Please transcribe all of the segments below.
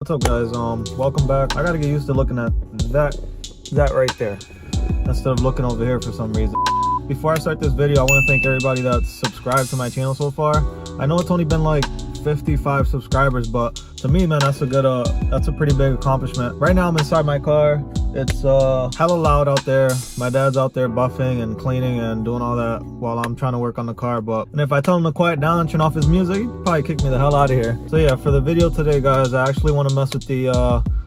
What's up, guys? Welcome back. I gotta get used to looking at that right there instead of looking over here for some reason. Before I start this video, I want to thank everybody that's subscribed to my channel so far. I know it's only been like 55 subscribers, but to me, man, that's a pretty big accomplishment. Right now I'm inside my car. It's hella loud out there. My dad's out there buffing and cleaning and doing all that while I'm trying to work on the car. And if I tell him to quiet down and turn off his music, he'd probably kick me the hell out of here. So yeah, for the video today, guys, I actually want to mess with the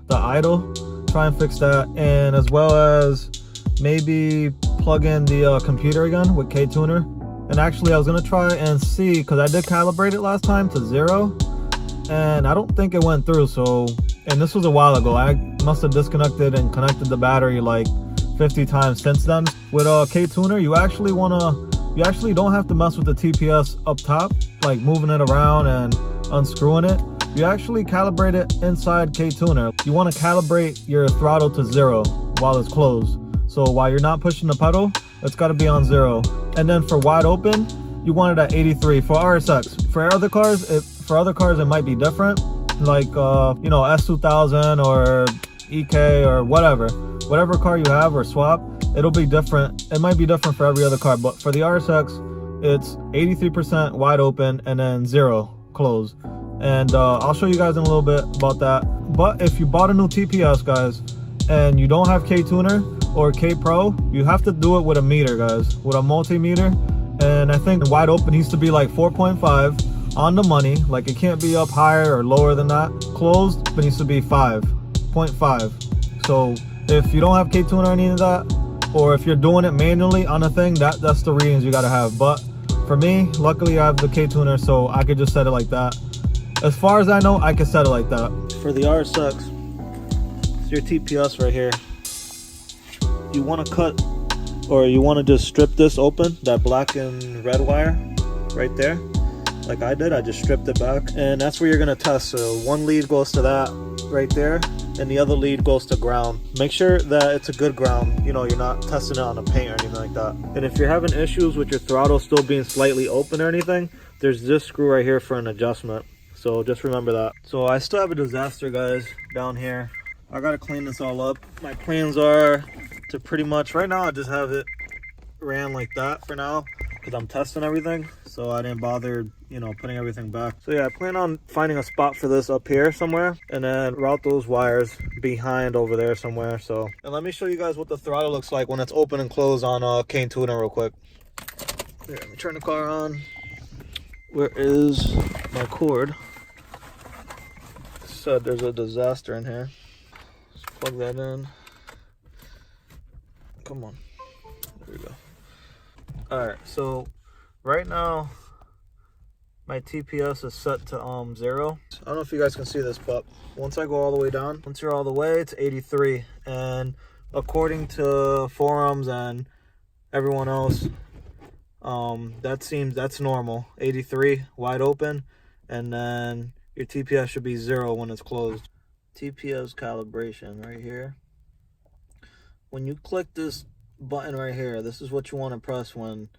idle, try and fix that, and as well as maybe plug in the computer again with Ktuner. And actually I was gonna try and see, because I did calibrate it last time to 0 and I don't think it went through. So, and this was a while ago, I must have disconnected and connected the battery like 50 times since then. With Ktuner, you actually don't have to mess with the TPS up top, like moving it around and unscrewing it. You actually calibrate it inside Ktuner. You want to calibrate your throttle to 0 while it's closed. So while you're not pushing the pedal, it's got to be on 0. And then for wide open, you want it at 83 for RSX. For other cars, it might be different, like you know, S2000 or EK or whatever car you have or swap, it'll be different. It might be different for every other car, but for the RSX, it's 83% wide open and then 0 closed. And I'll show you guys in a little bit about that. But if you bought a new TPS, guys, and you don't have Ktuner or K Pro, you have to do it with a meter, guys, with a multimeter. And I think wide open needs to be like 4.5 on the money, like it can't be up higher or lower than that. Closed, it needs to be 5.5. So if you don't have Ktuner or any of that, or if you're doing it manually on a thing, that's the readings you got to have. But for me, luckily I have the Ktuner, so I could just set it like that. As far as I know, I can set it like that. For the RSX, it's your TPS right here. You want to cut, or you want to just strip this open, that black and red wire right there, like I did. I just stripped it back, and that's where you're going to test. So one lead goes to that right there, and the other lead goes to ground. Make sure that it's a good ground, you know, you're not testing it on the paint or anything like that. And if you're having issues with your throttle still being slightly open or anything, there's this screw right here for an adjustment. So just remember that. So I still have a disaster, guys, down here. I got to clean this all up. My plans are to pretty much, right now I just have it ran like that for now because I'm testing everything, so I didn't bother, you know, putting everything back. So yeah, I plan on finding a spot for this up here somewhere and then route those wires behind over there somewhere. So, and let me show you guys what the throttle looks like when it's open and closed on Ktuner real quick. Here, let me turn the car on. Where is my cord? Said there's a disaster in here. Let's plug that in. Come on, there we go. All right, so right now my TPS is set to 0. I don't know if you guys can see this, but once I go all the way down, once you're all the way, it's 83. And according to forums and everyone else, that's normal. 83 wide open, and then your TPS should be 0 when it's closed. TPS calibration right here. When you click this button right here, this is what you want to press when,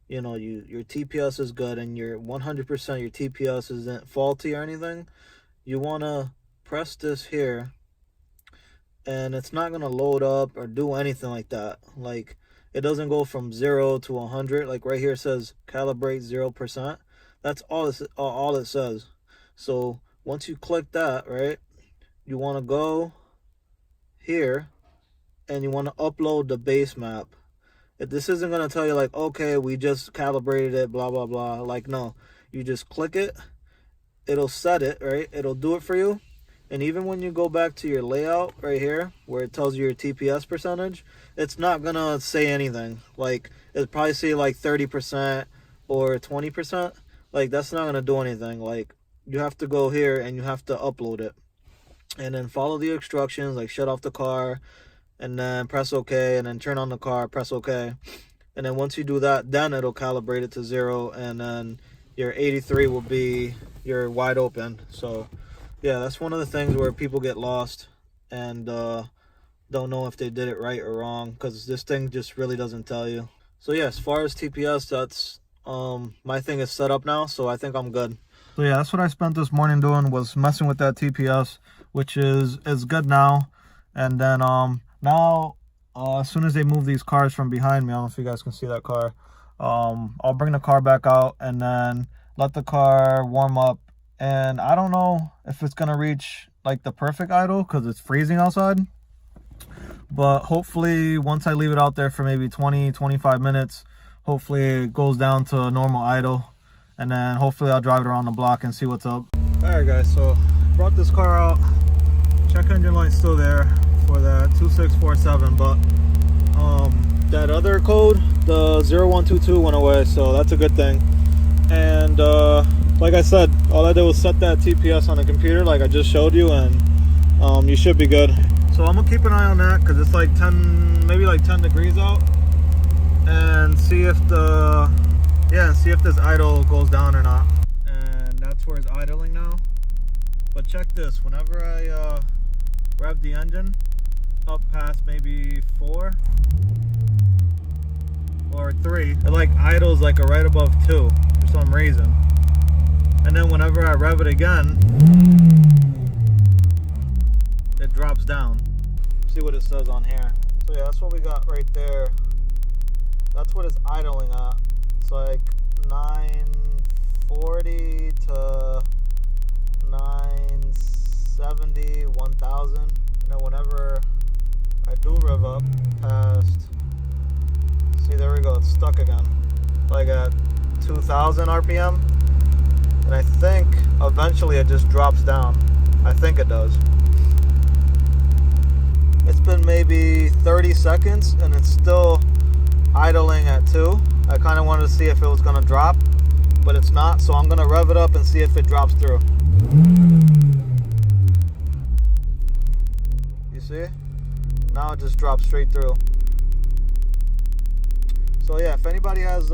you know, your TPS is good and you're 100% your TPS isn't faulty or anything. You want to press this here, and it's not going to load up or do anything like that. Like, it doesn't go from 0 to 100. Like right here it says calibrate 0%. That's all it says. So once you click that, right, you want to go here and you want to upload the base map. This isn't going to tell you like, okay, we just calibrated it, blah blah blah. Like, no, you just click it, it'll set it, right, it'll do it for you. And even when you go back to your layout right here where it tells you your TPS percentage, it's not gonna say anything. Like, it'll probably say like 30% or 20%. Like, that's not gonna do anything. Like, you have to go here and you have to upload it and then follow the instructions, like shut off the car and then press OK, and then turn on the car, press OK. And then once you do that, then it'll calibrate it to 0, and then your 83 will be your wide open. So yeah, that's one of the things where people get lost and don't know if they did it right or wrong, because this thing just really doesn't tell you. So yeah, as far as TPS, that's my thing is set up now, so I think I'm good. So yeah, that's what I spent this morning doing, was messing with that TPS. which is good now. And then now as soon as they move these cars from behind me, I don't know if you guys can see that car, I'll bring the car back out and then let the car warm up. And I don't know if it's gonna reach like the perfect idle because it's freezing outside, but hopefully once I leave it out there for maybe 20-25 minutes, hopefully it goes down to a normal idle, and then hopefully I'll drive it around the block and see what's up. All right guys, so brought this car out. Check engine light's still there for that 2647, but that other code, the 0122, went away, so that's a good thing. And like I said, all I did was set that TPS on the computer like I just showed you, and you should be good. So I'm gonna keep an eye on that because it's like 10, maybe like 10 degrees out, and see if see if this idle goes down or not. And that's where it's idling now. But check this, whenever I rev the engine up past maybe 4 or 3, it like idles like a right above 2 for some reason. And then whenever I rev it again, it drops down. See what it says on here. So yeah, that's what we got right there. That's what it's idling at. It's like 940 to 970, 1000. And then whenever I do rev up past, see, there we go, it's stuck again, like at 2000 RPM. And I think eventually it just drops down. I think it does. It's been maybe 30 seconds and it's still idling at 2. I kind of wanted to see if it was going to drop, but it's not, so I'm going to rev it up and see if it drops through. You see? Now it just drops straight through. So yeah, if anybody has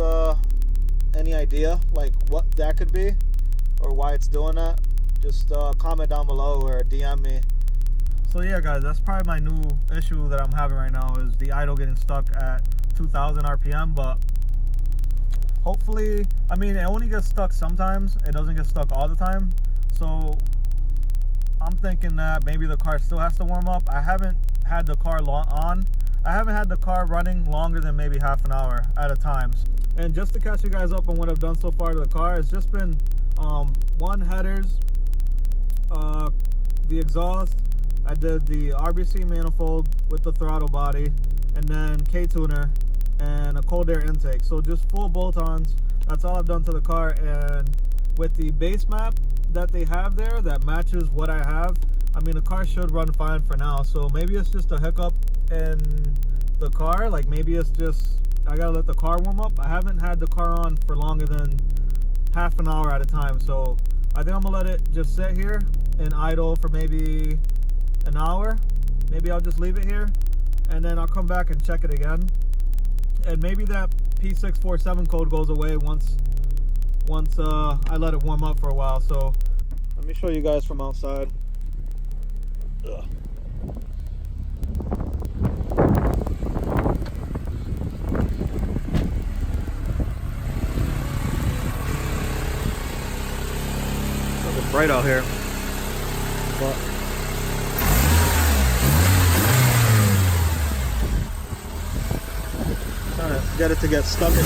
any idea like what that could be or why it's doing that, just comment down below or DM me. So yeah guys, that's probably my new issue that I'm having right now, is the idle getting stuck at 2000 RPM, but hopefully, I mean, it only gets stuck sometimes, it doesn't get stuck all the time. So I'm thinking that maybe the car still has to warm up. I haven't had the car I haven't had the car running longer than maybe half an hour at a time. And just to catch you guys up on what I've done so far to the car, it's just been one headers, the exhaust, I did the RBC manifold with the throttle body, and then Ktuner and a cold air intake. So just full bolt-ons. That's all I've done to the car. And with the base map that they have there that matches what I have, I mean, the car should run fine for now. So maybe it's just a hiccup in the car. Like maybe it's just I gotta let the car warm up. I haven't had the car on for longer than half an hour at a time, so I think I'm gonna let it just sit here and idle for maybe an hour. Maybe I'll just leave it here and then I'll come back and check it again, and maybe that P647 code goes away once I let it warm up for a while. So let me show you guys from outside. Ugh. It's bright out here, but trying to get it to get stuck in there.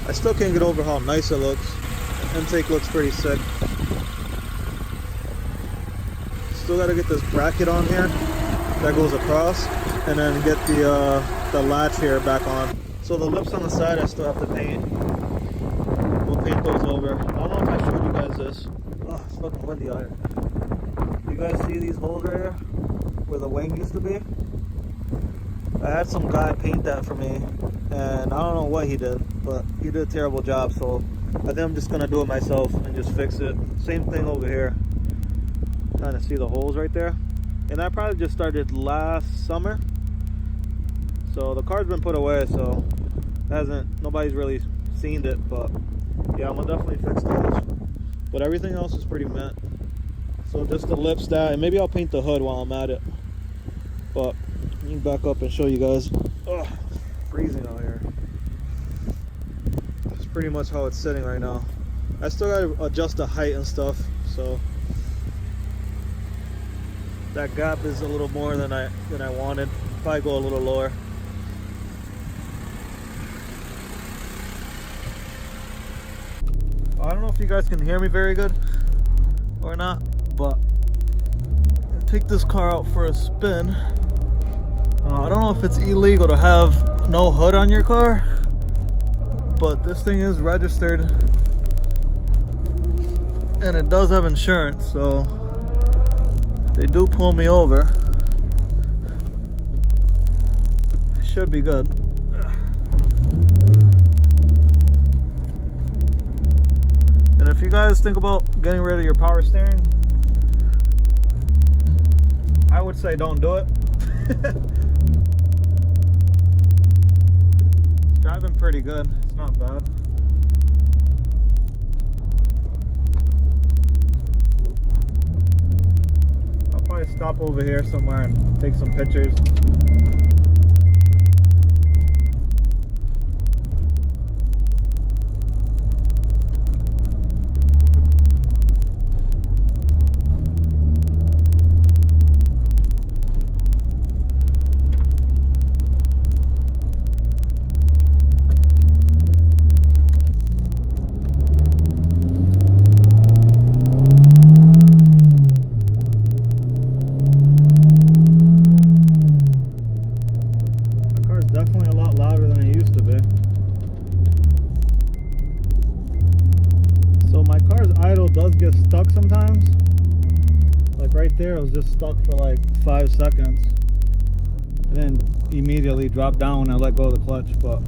I still can't get over how nice it looks. The intake looks pretty sick. Still got to get this bracket on here that goes across, and then get the latch here back on. So the lips on the side I still have to paint. We'll paint those over. I don't know if I showed you guys this. Oh, it's fucking windy out here. You guys see these holes right here where the wing used to be? I had some guy paint that for me, and I don't know what he did, but he did a terrible job, so I think I'm just gonna do it myself and just fix it. Same thing over here. Trying to see the holes right there. And I probably just started last summer, so the car's been put away, so nobody's really seen it. But yeah, I'm gonna definitely fix those. But everything else is pretty mint. So just the lips, that, and maybe I'll paint the hood while I'm at it. But let me back up and show you guys. Ugh, freezing out here. pretty much how it's sitting right now. I still gotta adjust the height and stuff, so that gap is a little more than I wanted. Probably go a little lower. I don't know if you guys can hear me very good or not, but I'll take this car out for a spin. I don't know if it's illegal to have no hood on your car, but this thing is registered and it does have insurance, so they do pull me over. It should be good. And if you guys think about getting rid of your power steering, I would say don't do it. It's driving pretty good. It's not bad. I'll probably stop over here somewhere and take some pictures. Does get stuck sometimes. Like right there, it was just stuck for like 5 seconds and then immediately dropped down when I let go of the clutch. But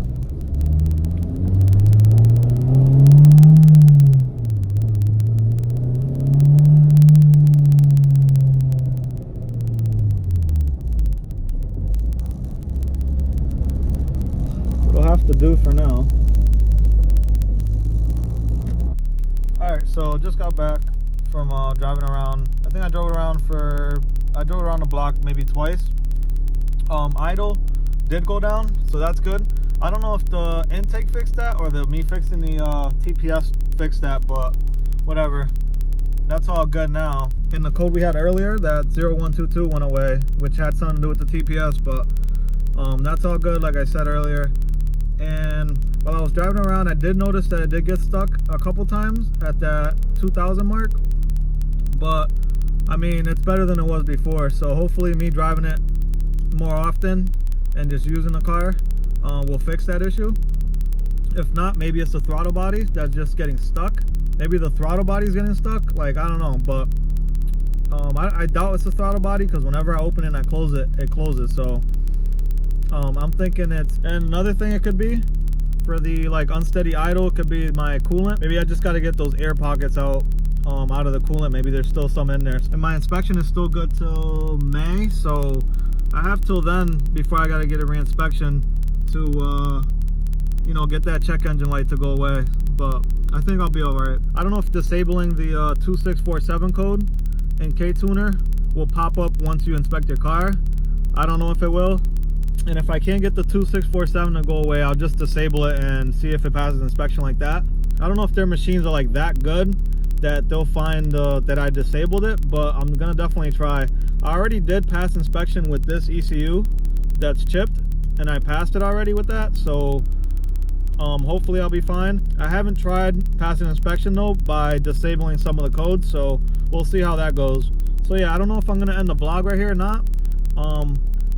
it'll have to do for now. Alright, so just got back from driving around. I think I drove around the block maybe twice. Idle did go down, so that's good. I don't know if the intake fixed that or me fixing the TPS fixed that, but whatever. That's all good now. In the code we had earlier, that 0122 went away, which had something to do with the TPS, but that's all good, like I said earlier. And while I was driving around, I did notice that it did get stuck a couple times at that 2000 mark, but I mean, it's better than it was before, so hopefully me driving it more often and just using the car will fix that issue. If not, maybe it's the throttle body that's just getting stuck. Maybe the throttle body is getting stuck, like I don't know, but I doubt it's the throttle body, because whenever I open it and I close it, it closes. So I'm thinking it's, and another thing it could be for the like unsteady idle, it could be my coolant. Maybe I just got to get those air pockets out of the coolant. Maybe there's still some in there. And my inspection is still good till May, so I have till then before I got to get a reinspection to you know, get that check engine light to go away. But I think I'll be all right. I don't know if disabling the 2647 code in Ktuner will pop up once you inspect your car. I don't know if it will. And if I can't get the 2647 to go away, I'll just disable it and see if it passes inspection like that. I don't know if their machines are like that good that they'll find that I disabled it, but I'm gonna definitely try. I already did pass inspection with this ECU that's chipped, and I passed it already with that, so hopefully I'll be fine. I haven't tried passing inspection though by disabling some of the codes, so we'll see how that goes. So yeah, I don't know if I'm gonna end the vlog right here or not.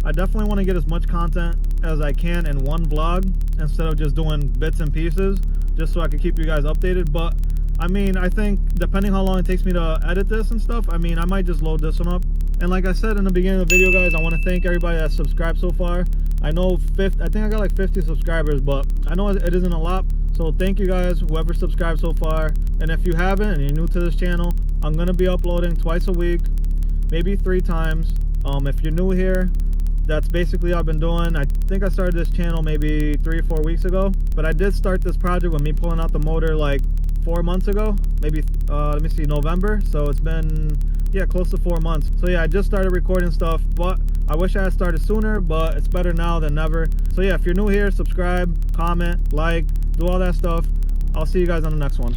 I definitely want to get as much content as I can in one vlog instead of just doing bits and pieces, just so I can keep you guys updated. But I mean, I think depending how long it takes me to edit this and stuff, I mean, I might just load this one up. And like I said in the beginning of the video, guys, I want to thank everybody that's subscribed so far. I know I think I got like 50 subscribers, but I know it isn't a lot. So thank you guys, whoever subscribed so far. And if you haven't and you're new to this channel, I'm going to be uploading twice a week, maybe 3 times. If you're new here, that's basically what I've been doing. I think I started this channel maybe 3 or 4 weeks ago, but I did start this project with me pulling out the motor like 4 months ago, maybe let me see, November. So it's been, yeah, close to 4 months. So yeah, I just started recording stuff, but I wish I had started sooner, but it's better now than never. So yeah, if you're new here, subscribe, comment, like, do all that stuff. I'll see you guys on the next one.